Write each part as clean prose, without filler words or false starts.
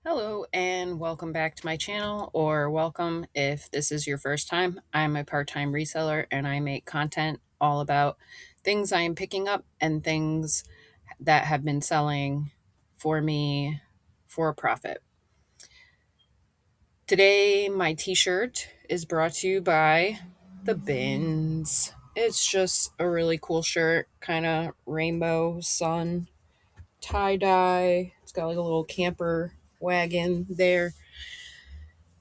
Hello and welcome back to my channel, or welcome if this is your first time. I'm a part-time reseller and I make content all about things I am picking up and things that have been selling for me for a profit. Today, my t-shirt is brought to you by The Bins. It's just a really cool shirt, kind of rainbow sun tie-dye. It's got like a little camper wagon there.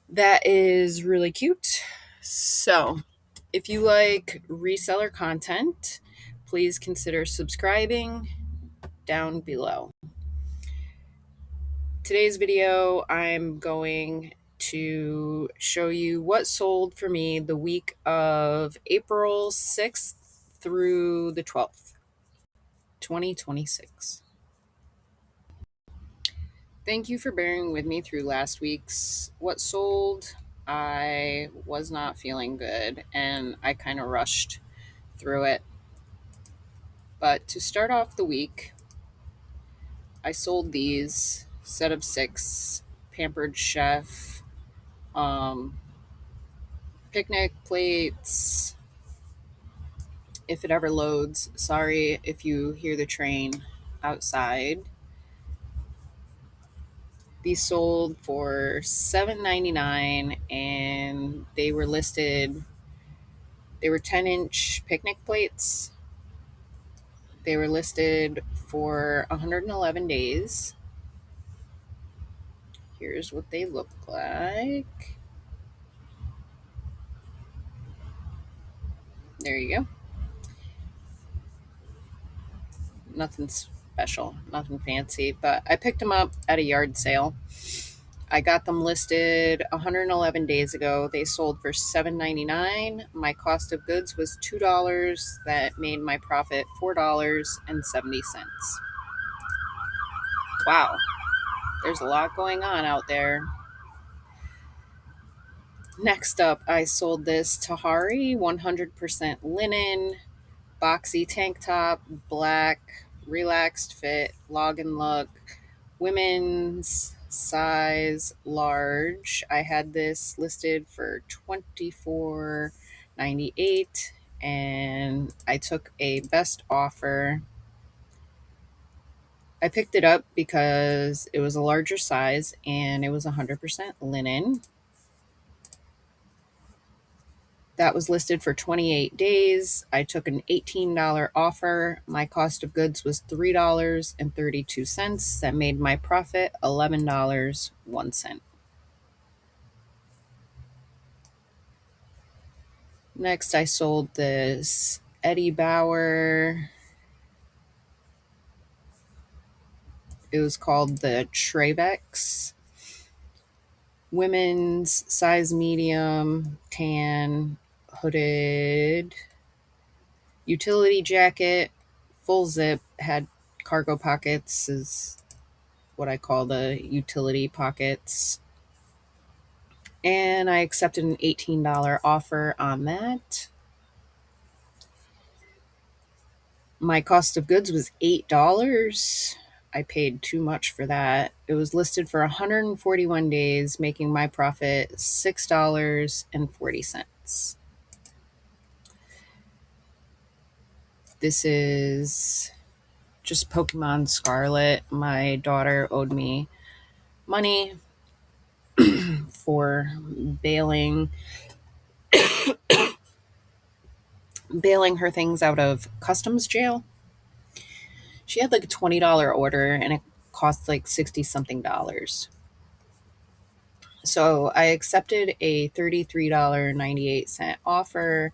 That is really cute. So, if you like reseller content, please consider subscribing down below. Today's video, I'm going to show you what sold for me the week of April 6th through the 12th, 2026. Thank you for bearing with me through last week's what sold. I was not feeling good and I kind of rushed through it. But to start off the week, I sold these set of 6 Pampered Chef picnic plates. If it ever loads, sorry if you hear the train outside. These sold for $7.99 and they were listed. They were 10-inch picnic plates. They were listed for 111 days. Here's what they look like. There you go. Nothing special, nothing fancy, but I picked them up at a yard sale. I got them listed 111 days ago. They sold for $7.99. My cost of goods was $2. That made my profit $4.70. Wow, there's a lot going on out there. Next up, I sold this Tahari 100% linen boxy tank top, black, relaxed fit, log and look, women's size large. I had this listed for $24.98 and I took a best offer. I picked it up because it was a larger size and it was 100% linen. That was listed for 28 days. I took an $18 offer. My cost of goods was $3.32. That made my profit $11.01. Next, I sold this Eddie Bauer. It was called the Travex. Women's size medium, tan, hooded, utility jacket, full zip, had cargo pockets, is what I call the utility pockets. And I accepted an $18 offer on that. My cost of goods was $8. I paid too much for that. It was listed for 141 days, making my profit $6.40. This is just Pokemon Scarlet. My daughter owed me money for bailing her things out of customs jail. She had like a $20 order and it cost like 60 something dollars. So I accepted a $33.98 offer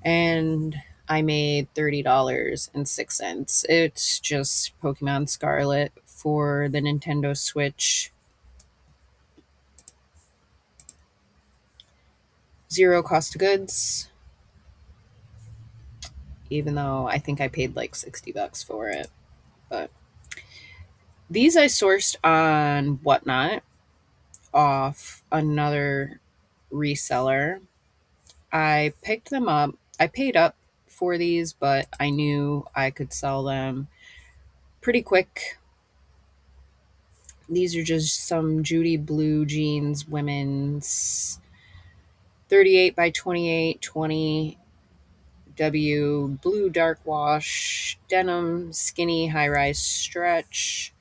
and I made $30.06. It's just Pokemon Scarlet for the Nintendo Switch. Zero cost of goods, even though I think I paid like $60 for it. But these I sourced on Whatnot off another reseller. I picked them up. I paid up for these, but I knew I could sell them pretty quick These are just some Judy Blue jeans, women's 38 by 28, 20 W, blue dark wash, denim, skinny high rise stretch.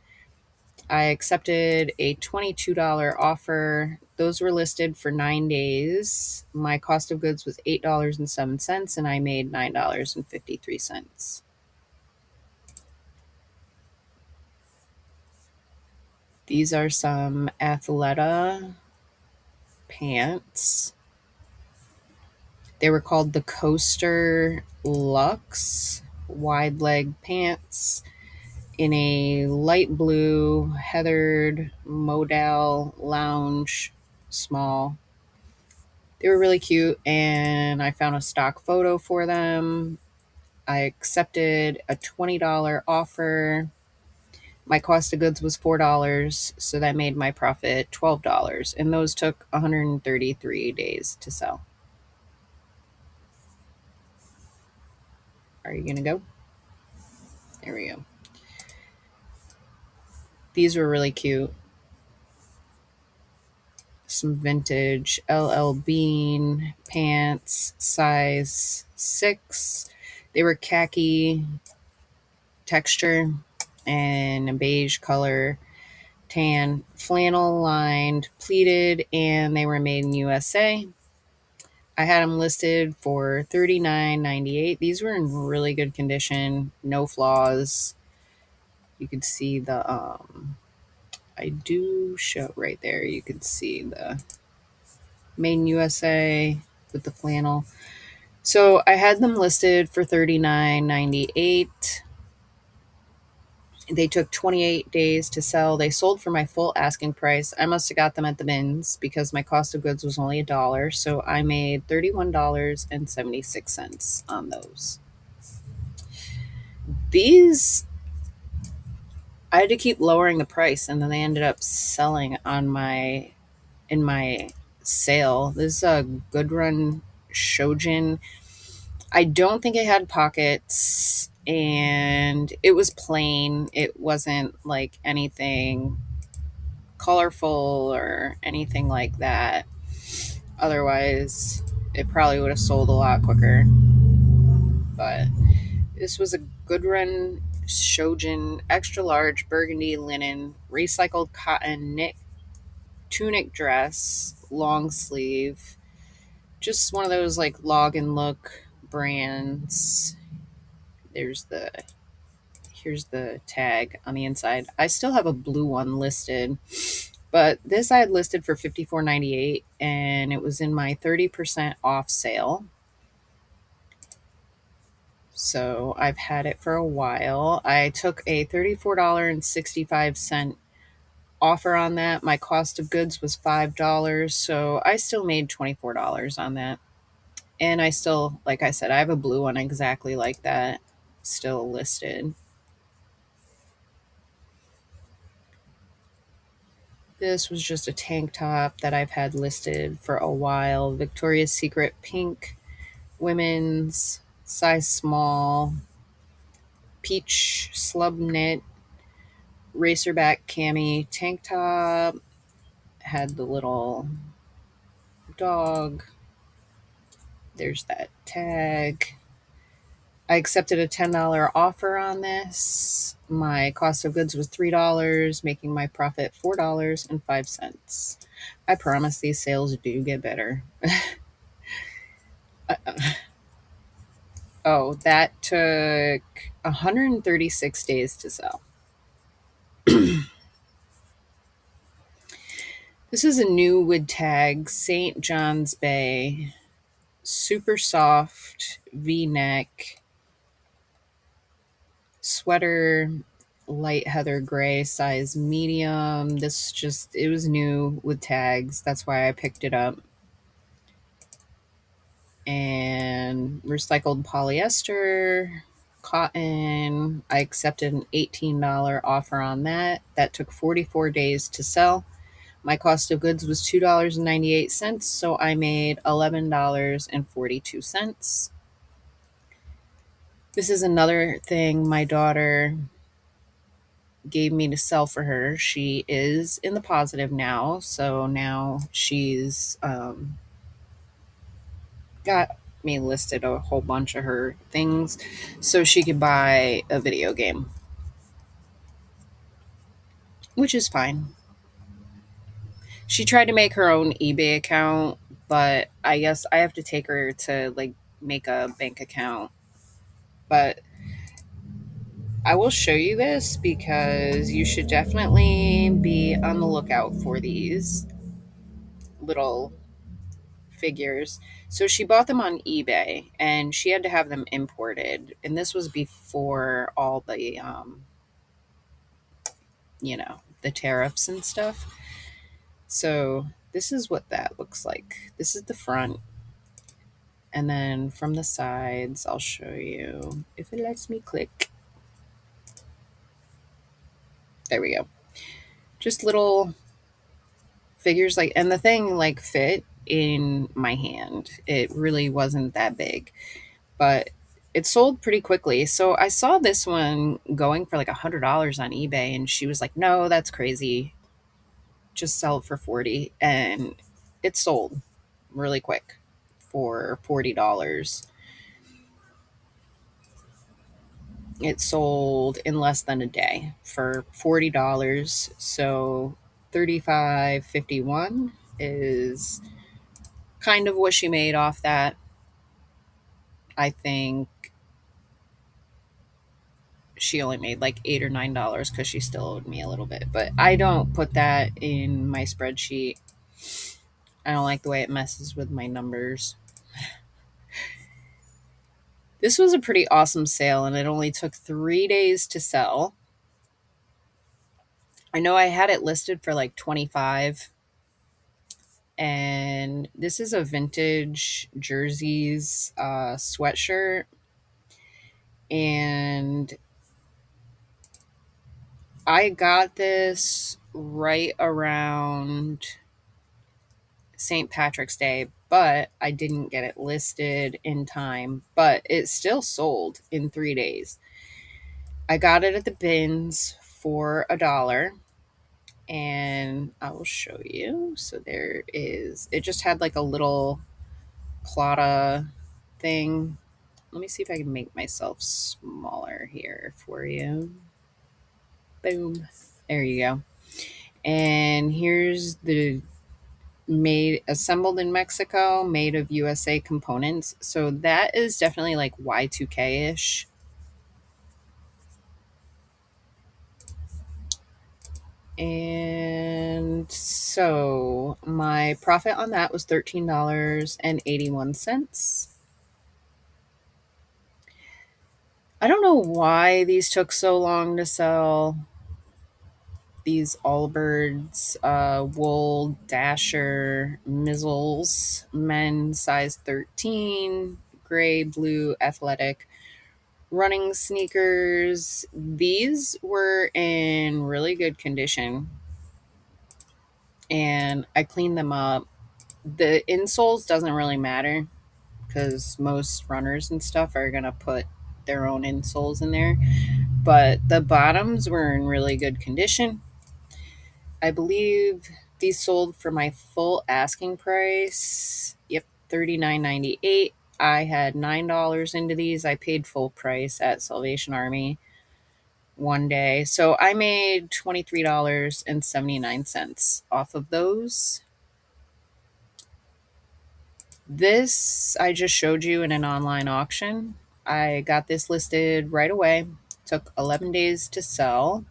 I accepted a $22 offer. Those were listed for 9 days. My cost of goods was $8.07, and I made $9.53. These are some Athleta pants. They were called the Coaster Luxe wide leg pants in a light blue heathered modal lounge small. They were really cute, and I found a stock photo for them. I accepted a $20 offer. My cost of goods was $4, so that made my profit $12, and those took 133 days to sell. Are you going to go? There we go. These were really cute. Some vintage LL Bean pants, size 6. They were khaki texture and a beige color, tan, flannel lined, pleated, and they were made in USA. I had them listed for $39.98. These were in really good condition, no flaws. You could see the I do show right there. You could see the made in USA with the flannel. So I had them listed for $39.98. They took 28 days to sell. They sold for my full asking price. I must have got them at the bins because my cost of goods was only $1. So I made $31.76 on those. These, I had to keep lowering the price, and then they ended up selling on in my sale. This is a Good Run Shojin. I don't think it had pockets, and it was plain. It wasn't like anything colorful or anything like that. Otherwise, it probably would have sold a lot quicker. But this was a Good Run Shojin extra large burgundy linen recycled cotton knit tunic dress, long sleeve. Just one of those like log and look brands. Here's the tag on the inside. I still have a blue one listed, but this I had listed for $54.98, and it was in my 30% off sale. So I've had it for a while. I took a $34.65 offer on that. My cost of goods was $5, so I still made $24 on that. And I still, like I said, I have a blue one exactly like that still listed. This was just a tank top that I've had listed for a while. Victoria's Secret pink, women's, size small, peach slub knit, racerback cami tank top. Had the little dog. There's that tag. I accepted a $10 offer on this. My cost of goods was $3, making my profit $4.05. I promise these sales do get better. Oh, that took 136 days to sell. This is a new wood tag, St. John's Bay, super soft V-neck sweater, light heather gray, size medium. It was new with tags. That's why I picked it up. And recycled polyester, cotton. I accepted an $18 offer on that. That took 44 days to sell. My cost of goods was $2.98, so I made $11.42. This is another thing my daughter gave me to sell for her. She is in the positive now. So now she's got me listed a whole bunch of her things so she could buy a video game, which is fine. She tried to make her own eBay account, but I guess I have to take her to like make a bank account. But I will show you this because you should definitely be on the lookout for these little figures. So she bought them on eBay and she had to have them imported. And this was before all the the tariffs and stuff. So this is what that looks like. This is the front. And then from the sides, I'll show you if it lets me click. There we go. Just little figures like, and the thing like fit in my hand. It really wasn't that big, but it sold pretty quickly. So I saw this one going for like $100 on eBay, and she was like, "No, that's crazy. Just sell it for 40." And it sold really quick for $40. It sold in less than a day for $40. So 35.51 is kind of what she made off that. I think she only made like $8 or $9 because she still owed me a little bit. But I don't put that in my spreadsheet. I don't like the way it messes with my numbers. This was a pretty awesome sale, and it only took 3 days to sell. I know I had it listed for like 25, and this is a vintage jerseys sweatshirt, and I got this right around St. Patrick's Day, but I didn't get it listed in time, but it still sold in 3 days. I got it at the bins for $1, and I will show you. So there is, it just had like a little Plata thing. Let me see if I can make myself smaller here for you. Boom. There you go. And here's the made assembled in Mexico, made of USA components. So that is definitely like Y2K ish. And so my profit on that was $13.81. I don't know why these took so long to sell. These Allbirds wool dasher mizzles, men size 13, gray, blue, athletic running sneakers. These were in really good condition and I cleaned them up. The insoles doesn't really matter because most runners and stuff are going to put their own insoles in there, but the bottoms were in really good condition. I believe these sold for my full asking price. Yep, $39.98. I had $9 into these. I paid full price at Salvation Army one day. So I made $23.79 off of those. This I just showed you in an online auction. I got this listed right away. Took 11 days to sell.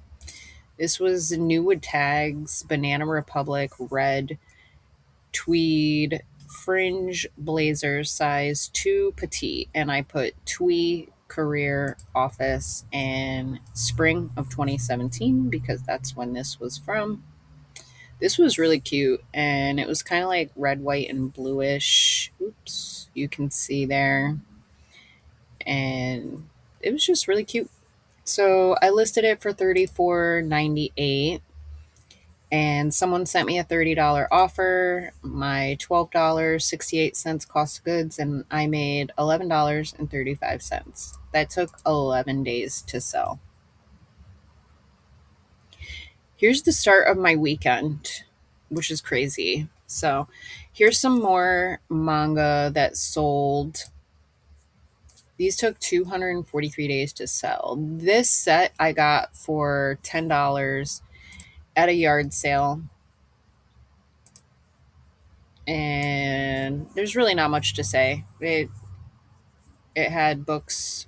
This was Newwood Tags, Banana Republic, red tweed fringe blazer size 2 petite, and I put twee career office and spring of 2017 because that's when this was from. This was really cute and it was kind of like red, white, and bluish. Oops, you can see there. And it was just really cute. So I listed it for $34.98 and someone sent me a $30 offer, my $12.68 cost of goods, and I made $11.35. That took 11 days to sell. Here's the start of my weekend, which is crazy. So, here's some more manga that sold. These took 243 days to sell. This set I got for $10 at a yard sale. And there's really not much to say. It had books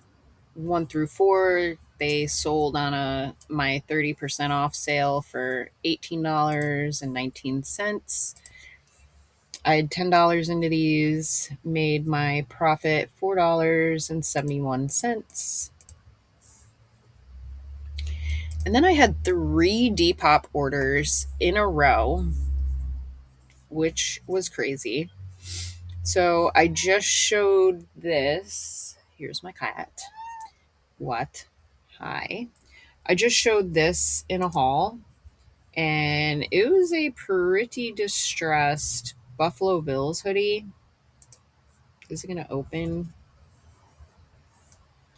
1 through 4. They sold on a my 30% off sale for $18.19. I had $10 into these, made my profit $4.71. And then I had 3 Depop orders in a row, which was crazy. So I just showed this. Here's my cat. What? Hi. I just showed this in a haul, and it was a pretty distressed Buffalo Bills hoodie. Is it going to open?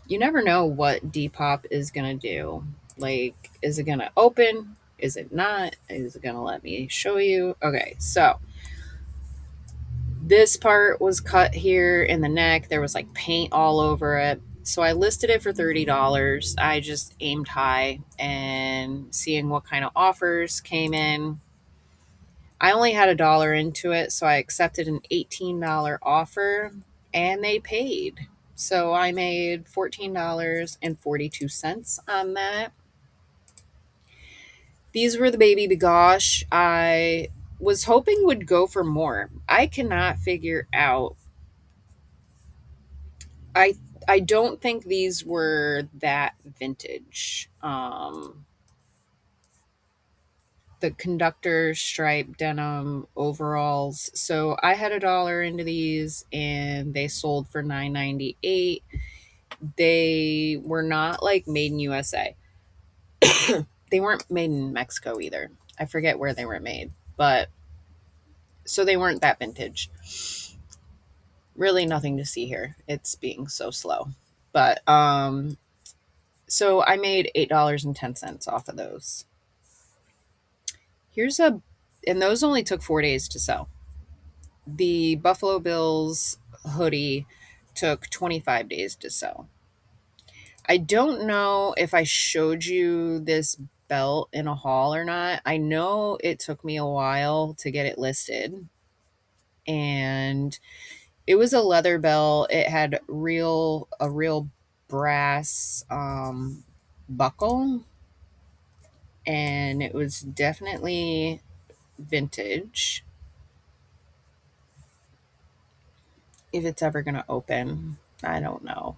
You never know what Depop is going to do. Like, is it going to open? Is it not? Is it going to let me show you? Okay, so this part was cut here in the neck. There was like paint all over it. So I listed it for $30. I just aimed high and seeing what kind of offers came in. I only had $1 into it, so I accepted an $18 offer and they paid. So I made $14.42 on that. These were the Baby Bagosh. I was hoping would go for more. I cannot figure out. I I don't think these were that vintage. The conductor stripe denim overalls. So I had $1 into these and they sold for $9.98. They were not like made in USA. They weren't made in Mexico either. I forget where they were made, but so they weren't that vintage. Really nothing to see here. It's being so slow. But so I made $8.10 off of those. Here's a and those only took 4 days to sell. The Buffalo Bills hoodie took 25 days to sell. I don't know if I showed you this belt in a haul or not. I know it took me a while to get it listed, and it was a leather belt. It had a real brass buckle, and it was definitely vintage. If it's ever going to open, I don't know.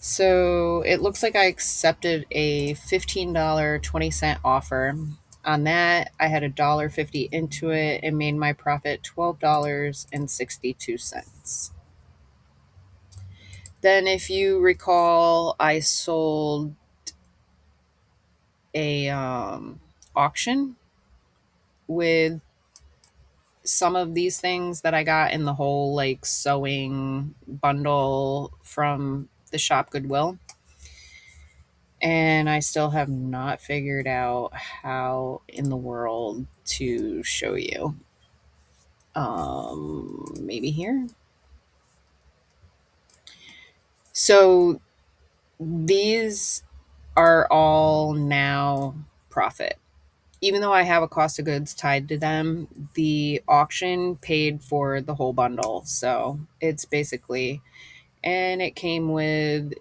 So it looks like I accepted a $15.20 offer. On that, I had $1.50 into it and made my profit $12.62. Then, if you recall, I sold a auction with some of these things that I got in the whole like sewing bundle from the shop Goodwill. And I still have not figured out how in the world to show you. Maybe here. So these are all now profit. Even though I have a cost of goods tied to them, the auction paid for the whole bundle. So it's basically, and it came with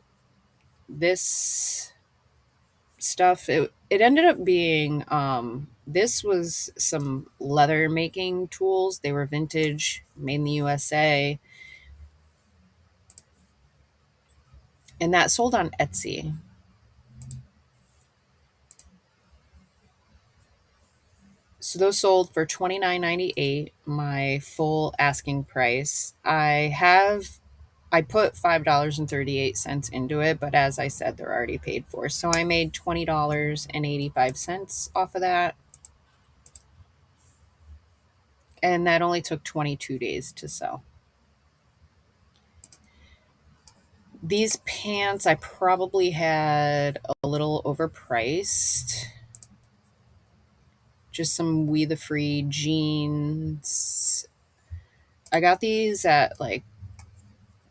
this stuff. It ended up being this was some leather making tools. They were vintage, made in the USA, and that sold on Etsy. So those sold for $29.98, my full asking price. I put $5.38 into it, but as I said, they're already paid for. So I made $20.85 off of that. And that only took 22 days to sell. These pants I probably had a little overpriced. Just some We the Free jeans. I got these at like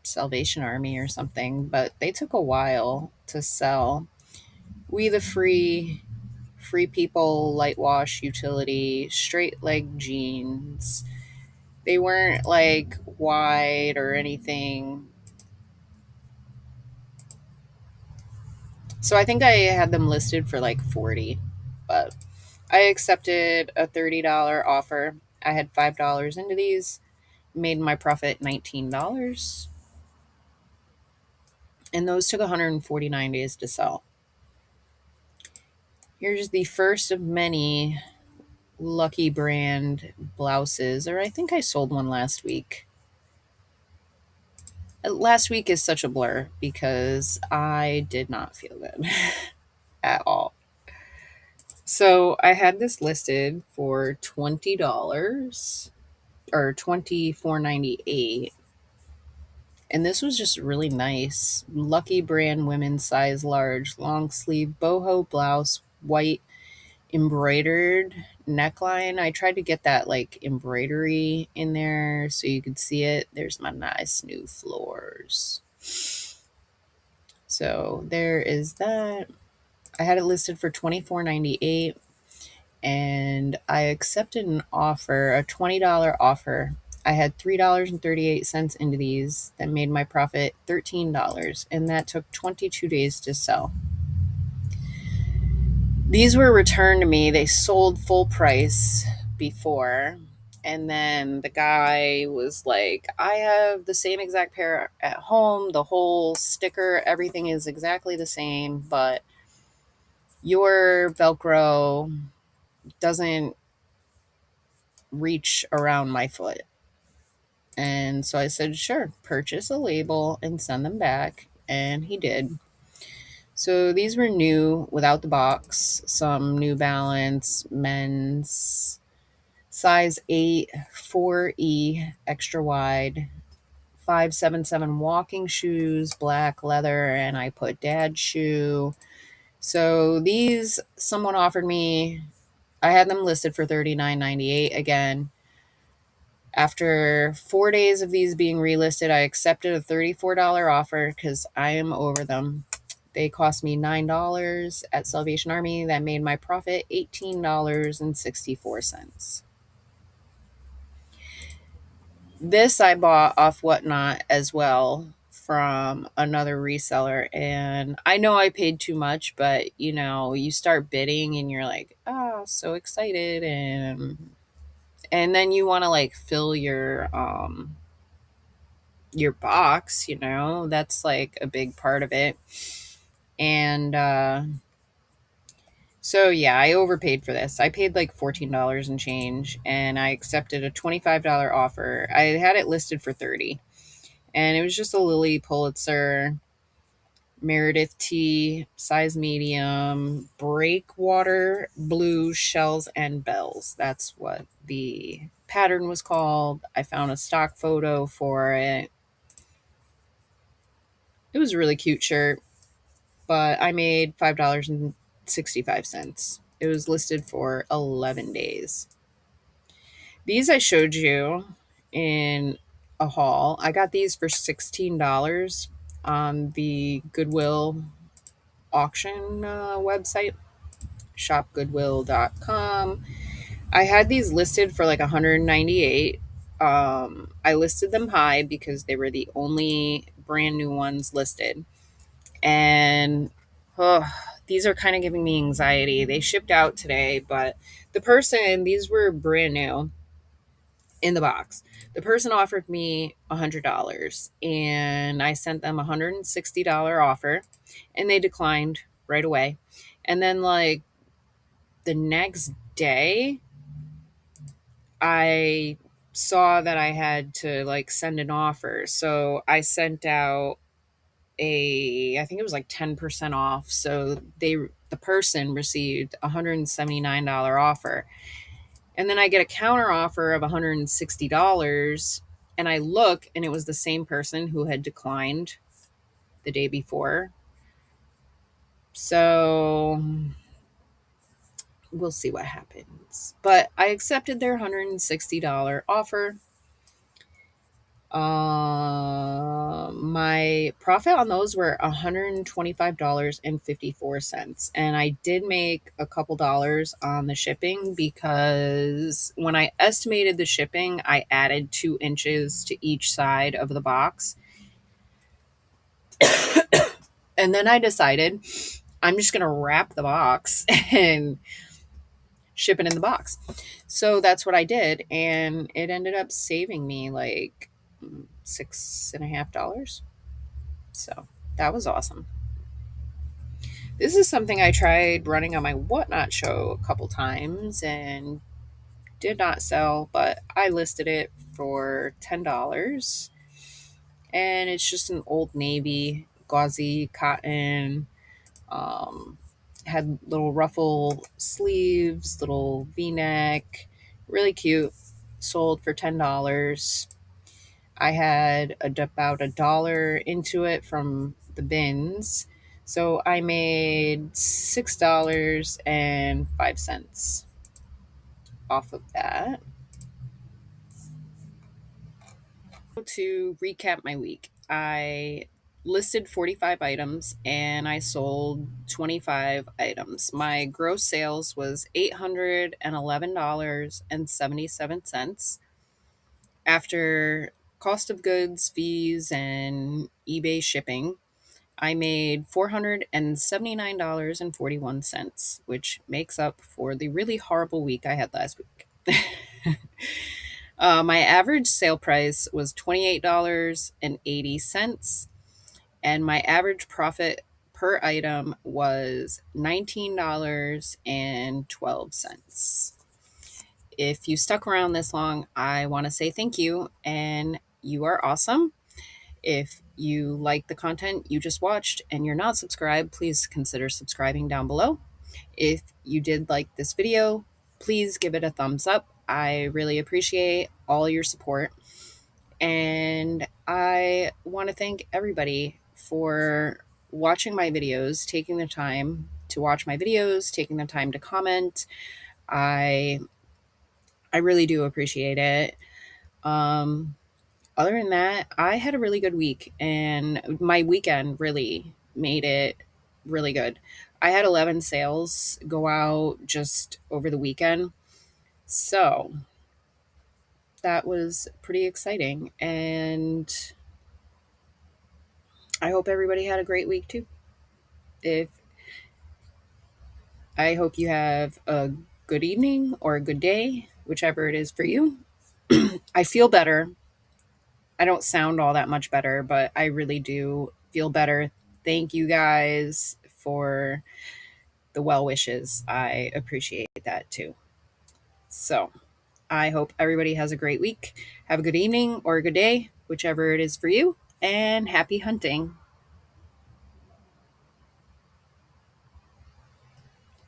Salvation Army or something, but they took a while to sell. We the Free, Free People Light Wash Utility, straight leg jeans. They weren't like wide or anything. So I think I had them listed for like 40, but I accepted a $30 offer. I had $5 into these, made my profit $19, and those took 149 days to sell. Here's the first of many Lucky brand blouses, or I think I sold one last week. Last week is such a blur because I did not feel good at all. So I had this listed for $20 or 24.98, and this was just really nice. Lucky brand women's size large long sleeve boho blouse, white embroidered neckline. I tried to get that like embroidery in there so you could see it. There's my nice new floors. So there is that. I had it listed for 24.98, and I accepted an offer, a $20 offer. I had $3.38 into these that made my profit $13, and that took 22 days to sell. These were returned to me. They sold full price before. And then the guy was like, I have the same exact pair at home. The whole sticker, everything is exactly the same, but your Velcro doesn't reach around my foot. And so I said, sure, purchase a label and send them back. And he did. So these were new without the box, some New Balance men's size 8, 4E, extra wide, 577 walking shoes, black leather, and I put dad shoe. So these, someone offered me, I had them listed for $39.98 again. After 4 days of these being relisted, I accepted a $34 offer because I am over them. They cost me $9 at Salvation Army. That made my profit $18.64. This I bought off Whatnot as well from another reseller. And I know I paid too much, but you start bidding and you're like, oh, so excited. And then you want to like fill your box, that's like a big part of it. And so yeah, I overpaid for this. I paid like $14 and change, and I accepted a $25 offer. I had it listed for 30, and it was just a Lily Pulitzer Meredith T size medium breakwater blue shells and bells. That's what the pattern was called. I found a stock photo for it. It was a really cute shirt, but I made $5.65. It was listed for 11 days. These I showed you in a haul. I got these for $16 on the Goodwill auction website, shopgoodwill.com. I had these listed for like 198. I listed them high because they were the only brand new ones listed. And these are kind of giving me anxiety. They shipped out today, but these were brand new in the box. The person offered me $100, and I sent them a $160 offer, and they declined right away. And then like the next day, I saw that I had to like send an offer. So I sent out I think it was like 10% off. So the person received a $179 offer. And then I get a counter offer of $160, and I look and it was the same person who had declined the day before. So we'll see what happens. But I accepted their $160 offer. My profit on those were $125.54. And I did make a couple dollars on the shipping because when I estimated the shipping, I added 2 inches to each side of the box. And then I decided I'm just going to wrap the box and ship it in the box. So that's what I did. And it ended up saving me like $6.50. So that was awesome. This is something I tried running on my Whatnot show a couple times and did not sell, but I listed it for $10. And it's just an Old Navy gauzy cotton. Um, had little ruffle sleeves, little V-neck, really cute. Sold for $10. I had about $1 into it from the bins, so I made $6.05 off of that. To recap my week, I listed 45 items and I sold 25 items. My gross sales was $811.77 after cost of goods, fees, and eBay shipping. I made $479.41, which makes up for the really horrible week I had last week. My average sale price was $28.80, and my average profit per item was $19.12. If you stuck around this long, I want to say thank you, and you are awesome. If you like the content you just watched and you're not subscribed, please consider subscribing down below. If you did like this video, please give it a thumbs up. I really appreciate all your support. And I want to thank everybody for watching my videos, taking the time to watch my videos, taking the time to comment. I I really do appreciate it. Um Other than that, I had a really good week and my weekend really made it really good. I had 11 sales go out just over the weekend. So that was pretty exciting. And I hope everybody had a great week too. If I hope you have a good evening or a good day, whichever it is for you. I feel better. I don't sound all that much better, but I really do feel better. Thank you guys for the well wishes. I appreciate that too. So I hope everybody has a great week. Have a good evening or a good day, whichever it is for you, and happy hunting.